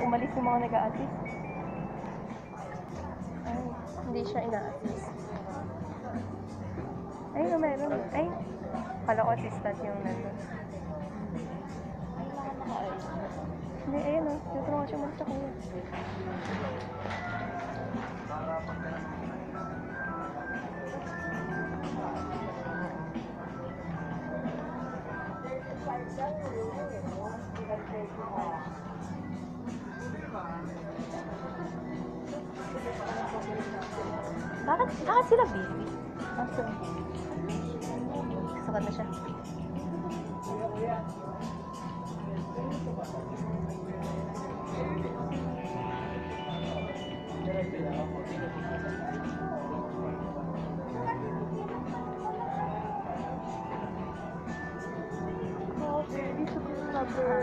umalis yung mga nag-a-assist. Ay, hindi siya ina-assist. Ay, no, meron. Ay, kala ko assistant yung nandun. Ay, mga naka-ayos. Hindi, ayun o. Tutulungan siya umalis sa kuya. Bakit sila busy? Aso. Sasakad na siya.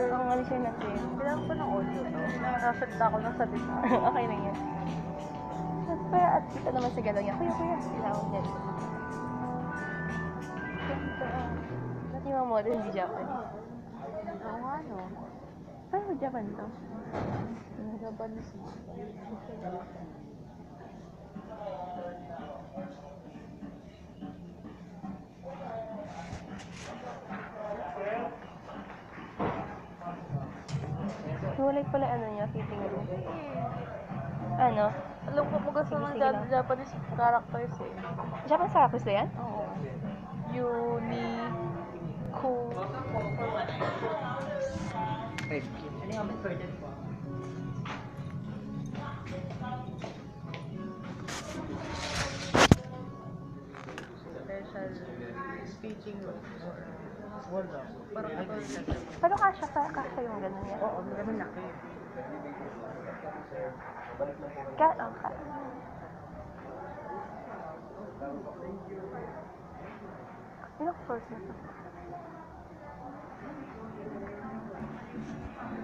Ang alis siya natin. Kailangan ko ng audio to. Nakasagda ako ng sabi ko. Okay lang yan. At kita naman sa galaw niya. Kuya, kailangan niya. Ba't yung mga model hindi Japanese? Oo nga, no? Paano Japan to? Japanese na. Wala pala ano niya, fitting room. Ano? Alam ko mo gusto ng Japanese characters eh. Japanese characters ba yan? Oo. Ku. Special speaking room. Wala. Parang Pero kasha yung gano'n yan? Oo, ganun laki. Ilang floors na to?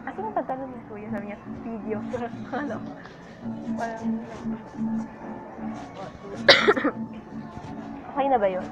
Kasi yung pagdalo ni Kuya, sabi niya, video. Ano? Parang... Okay na ba yun?